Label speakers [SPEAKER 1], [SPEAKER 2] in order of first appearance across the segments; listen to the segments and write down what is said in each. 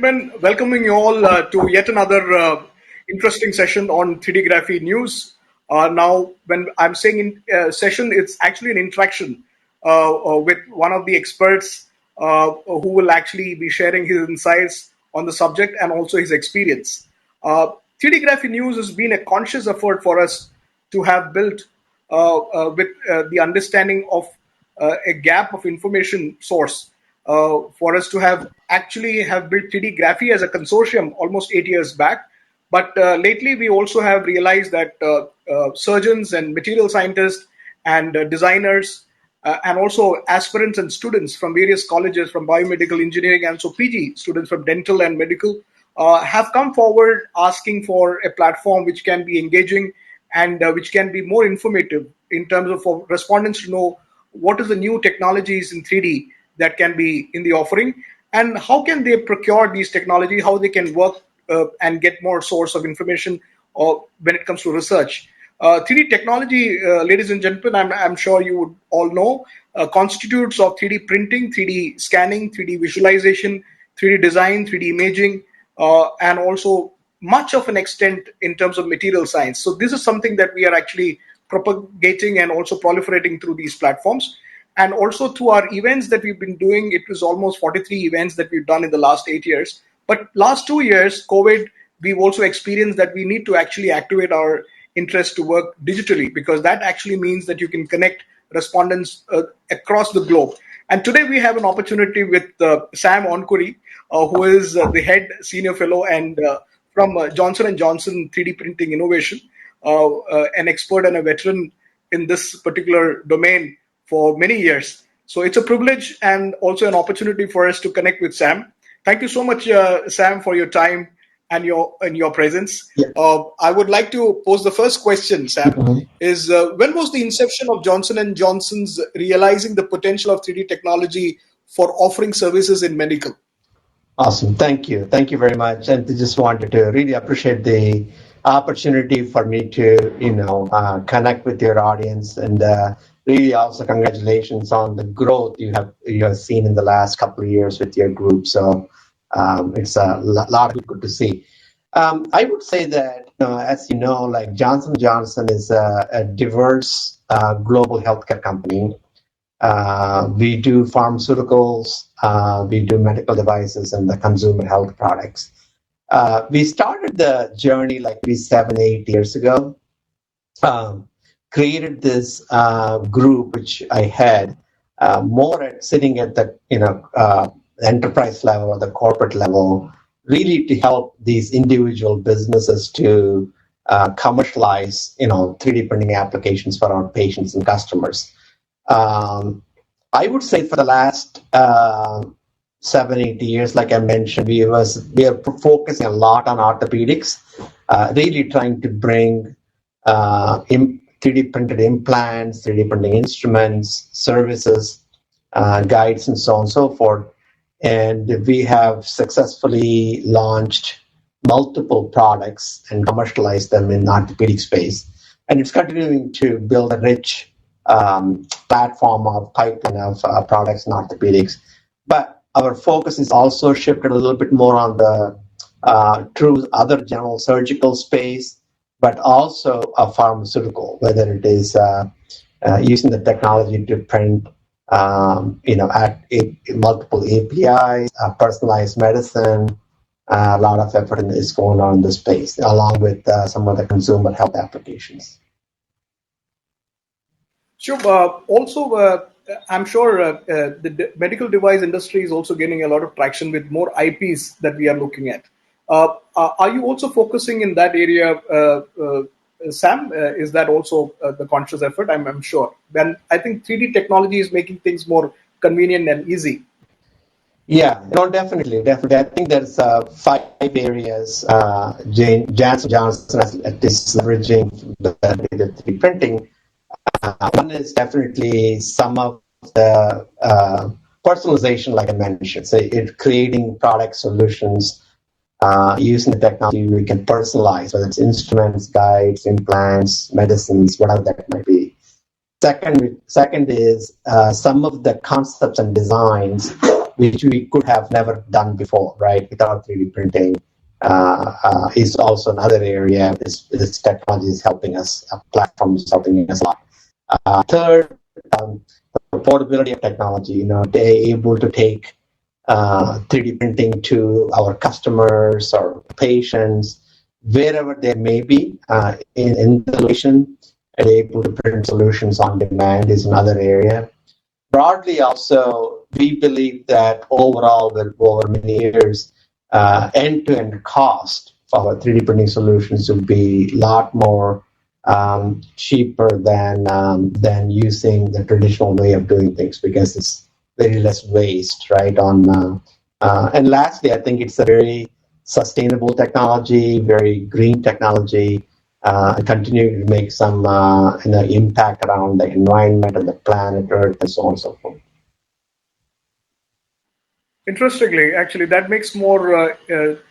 [SPEAKER 1] gentlemen, welcoming you all to yet another interesting session on 3D Graphy News. Now, when I'm saying session, it's actually an interaction with one of the experts who will actually be sharing his insights on the subject and also his experience. 3D Graphy News has been a conscious effort for us to have built with the understanding of a gap of information source for us to have built 3D Graphy as a consortium almost 8 years back. But lately, we also have realized that surgeons and material scientists and designers and also aspirants and students from various colleges, from biomedical engineering and so PG students from dental and medical, have come forward asking for a platform which can be engaging and which can be more informative in terms of for respondents to know what is the new technologies in 3D that can be in the offering and how can they procure these technology, how they can work and get more source of information when it comes to research. 3D technology, ladies and gentlemen, I'm sure you would all know, constitutes of 3D printing, 3D scanning, 3D visualization, 3D design, 3D imaging, and also much of an extent in terms of material science. So this is something that we are actually propagating and also proliferating through these platforms. And also through our events that we've been doing, it was almost 43 events that we've done in the last 8 years. But last 2 years, COVID, we've also experienced that we need to actually activate our interest to work digitally, because that actually means that you can connect respondents across the globe. And today we have an opportunity with Sam Onukuri, who is the head senior fellow and from Johnson & Johnson 3D printing innovation, an expert and a veteran in this particular domain for many years. So it's a privilege and also an opportunity for us to connect with Sam. Thank you so much, Sam, for your time and your presence.
[SPEAKER 2] Yeah.
[SPEAKER 1] I would like to pose the first question, Sam, is when was the inception of Johnson & Johnson's realizing the potential of 3D technology for offering services in medical?
[SPEAKER 2] Awesome. Thank you. Thank you very much. And I just wanted to really appreciate the opportunity for me to, connect with your audience, and really also congratulations on the growth you have seen in the last couple of years with your group. So it's a lot of good to see. I would say that, as you know, like Johnson & Johnson is a diverse global healthcare company. We do pharmaceuticals, we do medical devices, and the consumer health products. We started the journey like 7-8 years ago. Created this group, which I had more sitting at the enterprise level or the corporate level, really to help these individual businesses to commercialize 3D printing applications for our patients and customers. I would say for the last 7-8 years, like I mentioned, we are focusing a lot on orthopedics, really trying to bring 3D printed implants, 3D printing instruments, services, guides, and so on and so forth. And we have successfully launched multiple products and commercialized them in the orthopedic space. And it's continuing to build a rich platform of pipeline of products in orthopedics. But our focus is also shifted a little bit more on the true other general surgical space, but also a pharmaceutical, whether it is using the technology to print at multiple APIs, personalized medicine. A lot of effort is going on in this space, along with some of the consumer health applications.
[SPEAKER 1] Sure. Also, I'm sure the medical device industry is also gaining a lot of traction with more IPs that we are looking at. Are you also focusing in that area, Sam? Is that also the conscious effort? I'm sure. Then I think 3D technology is making things more convenient and easy.
[SPEAKER 2] Yeah, no, definitely. I think there's 5 areas Johnson Johnson is leveraging the 3D printing. One is definitely some of the personalization, like I mentioned. So it's creating product solutions using the technology we can personalize, whether it's instruments, guides, implants, medicines, whatever that might be. Second is some of the concepts and designs which we could have never done before, right? Without 3D printing, is also another area. This technology is helping us. Platform is helping us a lot. Third, the portability of technology. They're able to take 3D printing to our customers or patients wherever they may be in the location, and able to print solutions on demand is another area. Broadly, also, we believe that overall, over many years, end-to-end cost for our 3D printing solutions will be a lot more cheaper than using the traditional way of doing things, because it's very less waste, right? And lastly, I think it's a very sustainable technology, very green technology, and continue to make some impact around the environment and the planet Earth and so on and so forth.
[SPEAKER 1] Interestingly, actually, that makes more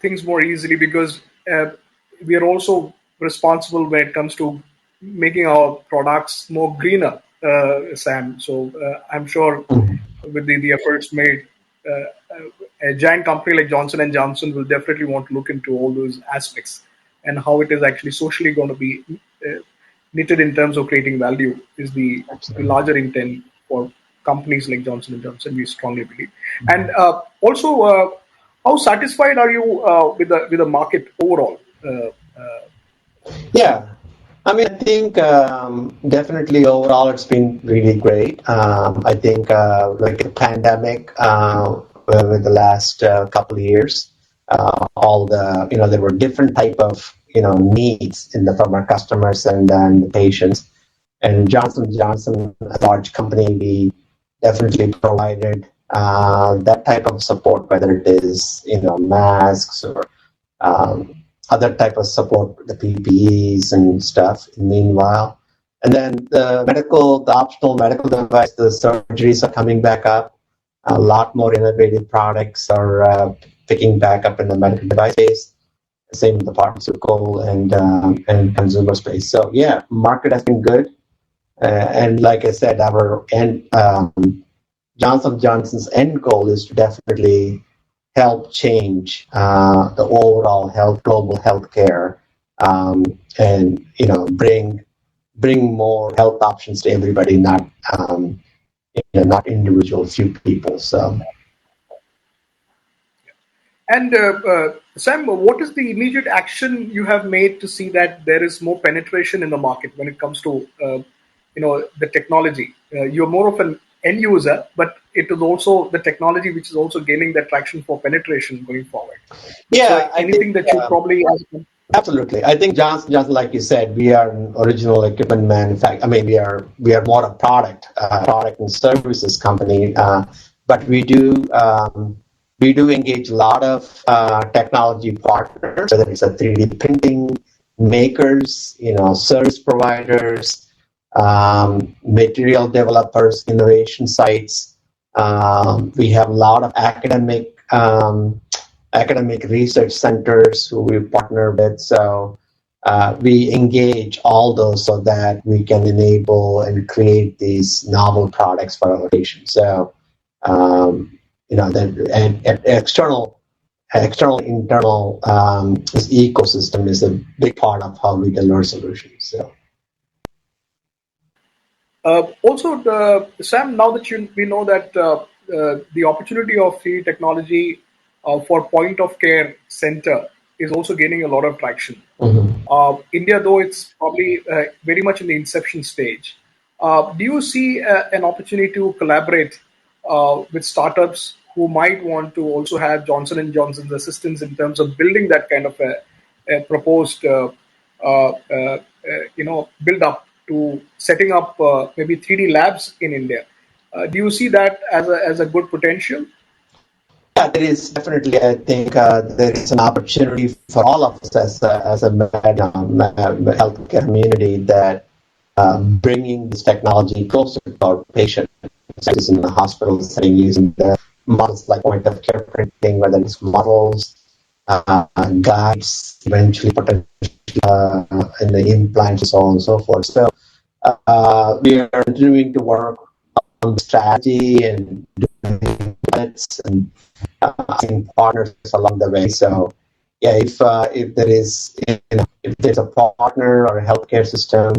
[SPEAKER 1] things more easily, because we are also responsible when it comes to making our products more greener, Sam. So I'm sure with the efforts made, a giant company like Johnson and Johnson will definitely want to look into all those aspects, and how it is actually socially going to be knitted in terms of creating value is the larger intent for companies like Johnson and Johnson. We strongly believe. And also, how satisfied are you with the market overall?
[SPEAKER 2] Yeah, I mean, I think definitely overall it's been really great. I think like the pandemic, with the last couple of years, there were different type of needs from our customers and then the patients. And Johnson Johnson, a large company, we definitely provided that type of support, whether it is masks or other type of support, the PPEs and stuff. Meanwhile, and then the optional medical device, the surgeries are coming back up. A lot more innovative products are picking back up in the medical device space. Same with the pharmaceutical and consumer space. So yeah, market has been good. And like I said, our Johnson Johnson's end goal is to definitely help change the overall global healthcare, and bring more health options to everybody, not individual few people. So.
[SPEAKER 1] And Sam, what is the immediate action you have made to see that there is more penetration in the market when it comes to the technology? You're more of an end user, but it is also the technology which is also gaining that traction for penetration going forward.
[SPEAKER 2] Yeah,
[SPEAKER 1] so anything that you probably
[SPEAKER 2] absolutely. I think Johnson, like you said, we are an original equipment manufacturer. I mean, we are more a product and services company, but we do engage a lot of technology partners, whether it's a 3D printing makers, service providers, material developers, innovation sites. We have a lot of academic research centers who we partner with. So we engage all those so that we can enable and create these novel products for our patients. So external, internal, this ecosystem is a big part of how we deliver solutions. So.
[SPEAKER 1] Also, Sam, now that we know that the opportunity of free technology for point of care center is also gaining a lot of traction.
[SPEAKER 2] Mm-hmm.
[SPEAKER 1] India, though it's probably very much in the inception stage, do you see an opportunity to collaborate with startups who might want to also have Johnson and Johnson's assistance in terms of building that kind of a proposed build up to setting up maybe 3D labs in India? Do you see that as a good potential?
[SPEAKER 2] Yeah, there is definitely. I think there is an opportunity for all of us as a healthcare community that bringing this technology closer to our patients in the hospital setting, using the models like point of care printing, whether it's models, guides, eventually potentially in the implants, and so on and so forth. So we are continuing to work on strategy and pilots and partners along the way. So, yeah, if there is, if there's a partner or a healthcare system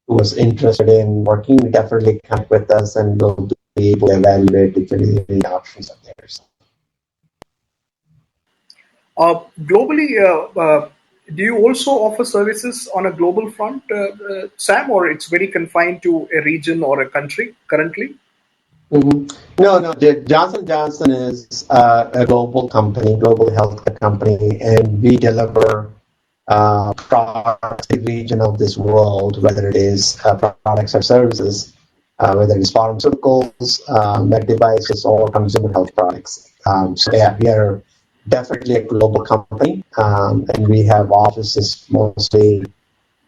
[SPEAKER 2] who was interested in working, definitely connect with us, and we'll be able to evaluate if any options are there.
[SPEAKER 1] Globally, do you also offer services on a global front, Sam, or it's very confined to a region or a country currently?
[SPEAKER 2] No. Johnson Johnson is a global company, global healthcare company, and we deliver products to the region of this world, whether it is products or services, whether it's pharmaceuticals, med devices, or consumer health products. So yeah, we are definitely a global company, and we have offices mostly,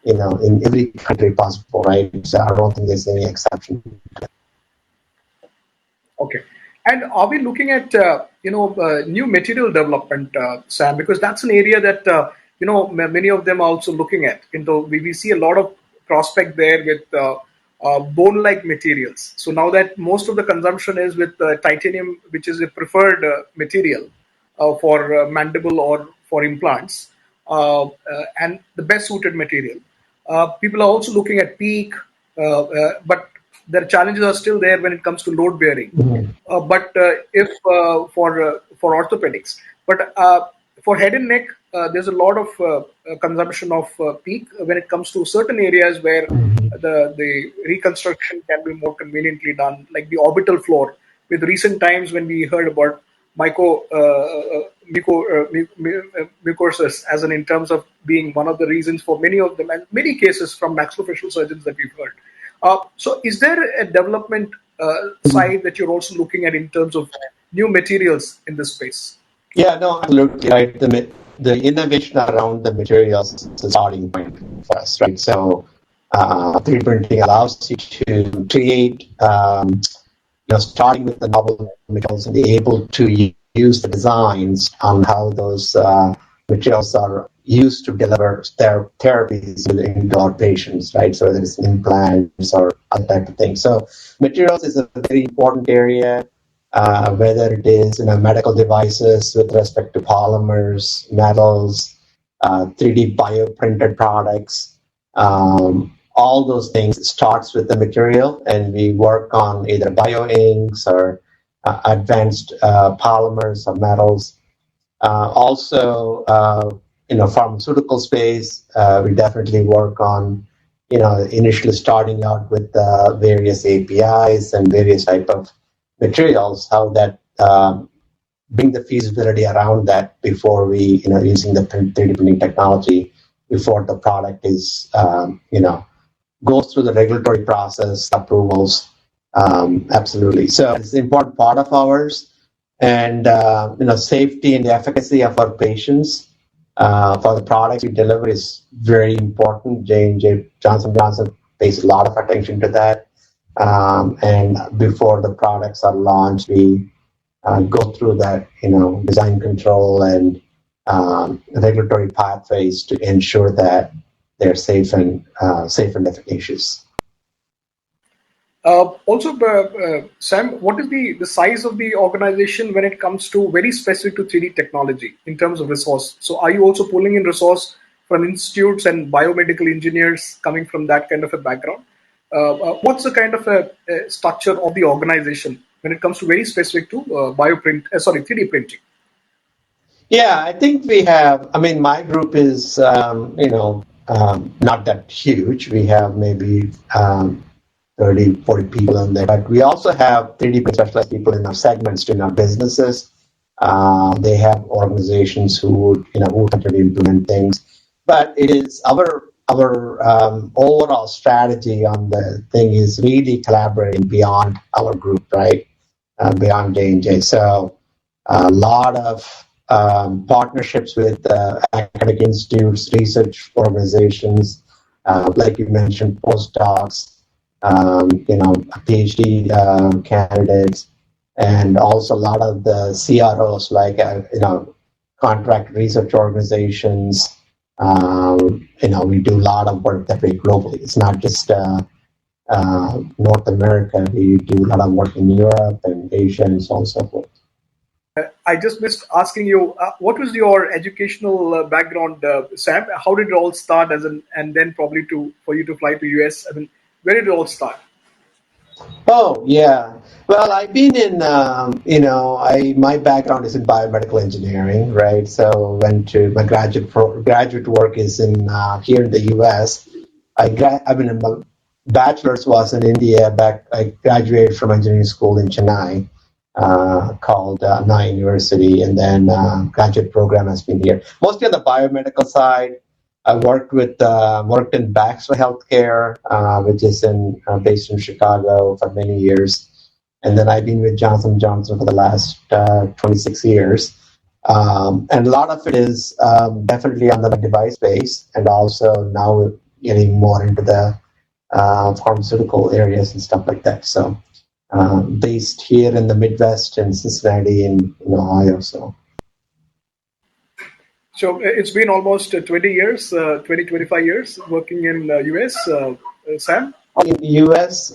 [SPEAKER 2] in every country possible, right? So I don't think there's any exception.
[SPEAKER 1] Okay. And are we looking at new material development, Sam? Because that's an area that many of them are also looking at. We see a lot of prospect there with bone-like materials. So now that most of the consumption is with titanium, which is a preferred material for mandible or for implants, and the best suited material. People are also looking at peak, but their challenges are still there when it comes to load bearing. But if for orthopedics, but for head and neck, there's a lot of consumption of PEEK when it comes to certain areas where the reconstruction can be more conveniently done, like the orbital floor. With recent times when we heard about mycosis as in terms of being one of the reasons for many of them, and many cases from maxillofacial surgeons that we've heard. So is there a development side that you're also looking at in terms of new materials in this space?
[SPEAKER 2] Yeah, no, absolutely right. The innovation around the materials is the starting point for us, right? So 3D printing allows you to create, starting with the novel materials and be able to use the designs on how those materials are used to deliver their therapies to our patients, right? So whether it's implants or other type of things. So materials is a very important area, whether it is medical devices with respect to polymers, metals, 3D bioprinted products. All those things starts with the material, and we work on either bioinks or advanced polymers or metals. Also, pharmaceutical space, we definitely work on, initially starting out with various APIs and various type of materials, how that bring the feasibility around that before we, using the 3D printing technology before the product is, goes through the regulatory process, approvals. Absolutely. So it's an important part of ours. And safety and the efficacy of our patients for the products we deliver is very important. J&J Johnson Johnson pays a lot of attention to that. And before the products are launched, we go through that design control and regulatory pathways to ensure that they're safe and efficacious.
[SPEAKER 1] Also, Sam, what is the size of the organization when it comes to very specific to 3D technology in terms of resource? So are you also pulling in resource from institutes and biomedical engineers coming from that kind of a background? What's the kind of a structure of the organization when it comes to very specific to 3D printing?
[SPEAKER 2] Yeah, I think we have, my group is, not that huge. We have maybe 30, 40 people in there. But we also have 3D print specialized people in our segments, in our businesses. They have organizations who would continue to implement things. But it is our overall strategy on the thing is really collaborating beyond our group, right? Beyond J&J. So a lot of partnerships with academic institutes, research organizations, like you mentioned, postdocs, PhD candidates, and also a lot of the CROs, like contract research organizations. We do a lot of work that way globally. It's not just North America. We do a lot of work in Europe and Asia and so on and so forth.
[SPEAKER 1] I just missed asking you, what was your educational background, Sam? How did it all start and then probably for you to fly to US? I mean, where did it all start?
[SPEAKER 2] Oh, yeah. Well, I've been in, my background is in biomedical engineering, right? So went to my graduate work is in here in the U.S. I mean, my bachelor's was in India. I graduated from engineering school in Chennai, called Anna University, and then graduate program has been here. Mostly on the biomedical side. I worked in Baxter Healthcare, which is based in Chicago for many years, and then I've been with Johnson for the last 26 years. And a lot of it is definitely on the device space, and also now getting more into the pharmaceutical areas and stuff like that. So based here in the Midwest in Cincinnati in Ohio.
[SPEAKER 1] So it's been almost 20 years, 25 years working in US, Sam?
[SPEAKER 2] In the US,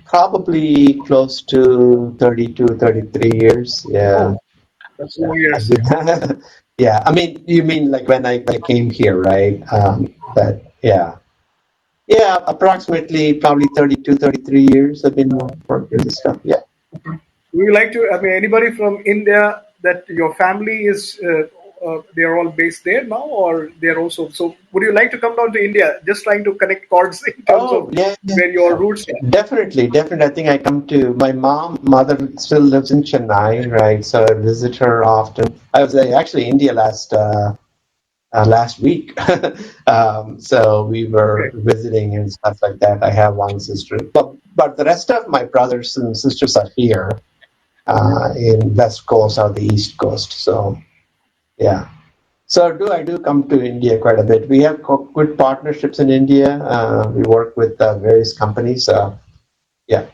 [SPEAKER 2] probably close to 32, 33 years. Yeah.
[SPEAKER 1] Oh, that's long years.
[SPEAKER 2] Yeah. I mean, you mean like when I came here, right? Yeah. Yeah, approximately probably 32, 33 years I've been working this stuff. Yeah.
[SPEAKER 1] Would you like to, I mean, anybody from India that your family is, they're all based there now, or they're also, so would you like to come down to India? Just trying to connect chords in terms
[SPEAKER 2] Oh,
[SPEAKER 1] of
[SPEAKER 2] yeah, yeah,
[SPEAKER 1] where your
[SPEAKER 2] yeah.
[SPEAKER 1] roots are.
[SPEAKER 2] Definitely, definitely. I think I come to my mother still lives in Chennai, right? So I visit her often. I was actually in India last week. So we were
[SPEAKER 1] Okay.
[SPEAKER 2] visiting and stuff like that. I have one sister, but the rest of my brothers and sisters are here in West Coast or the East Coast. So yeah. So I do come to India quite a bit. We have good partnerships in India. We work with various companies. Yeah,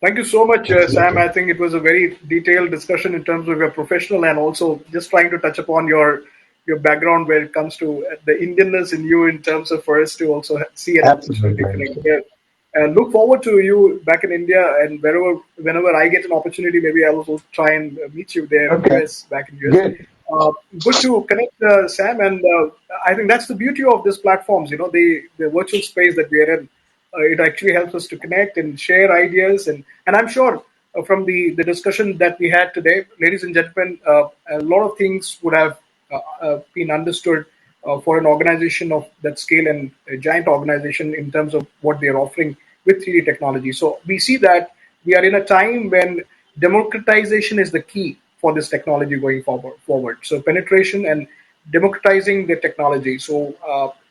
[SPEAKER 1] Thank you so much, Sam.
[SPEAKER 2] absolutely.
[SPEAKER 1] I think it was a very detailed discussion in terms of your professional and also just trying to touch upon your background where it comes to the Indianness in you in terms of for us to also see an opportunity to
[SPEAKER 2] Absolutely.
[SPEAKER 1] connect here. And look forward to you back in India and whenever I get an opportunity, maybe I'll also try and meet you there in
[SPEAKER 2] Okay,
[SPEAKER 1] US, back in US.
[SPEAKER 2] good.
[SPEAKER 1] Good to connect, Sam, and I think that's the beauty of these platforms. You know, the virtual space that we are in, it actually helps us to connect and share ideas, and I'm sure from the discussion that we had today, ladies and gentlemen, a lot of things would have been understood for an organization of that scale and a giant organization in terms of what they're offering with 3D technology. So we see that we are in a time when democratization is the key for this technology going forward. So penetration and democratizing the technology. So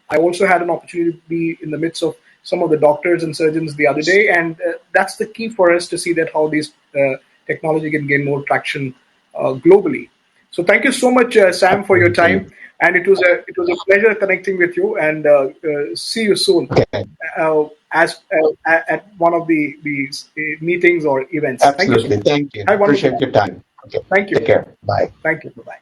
[SPEAKER 1] I also had an opportunity to be in the midst of some of the doctors and surgeons the other day, and that's the key for us to see that how this technology can gain more traction globally. So thank you so much, Sam, for your
[SPEAKER 2] Absolutely.
[SPEAKER 1] time, and it was a pleasure connecting with you. And see you soon
[SPEAKER 2] Okay,
[SPEAKER 1] as at one of these meetings or events. Thank you so
[SPEAKER 2] absolutely.
[SPEAKER 1] much.
[SPEAKER 2] Thank you.
[SPEAKER 1] Have a wonderful
[SPEAKER 2] Appreciate
[SPEAKER 1] day.
[SPEAKER 2] your time. Okay,
[SPEAKER 1] Thank you.
[SPEAKER 2] take care. Bye.
[SPEAKER 1] Thank you. Bye bye.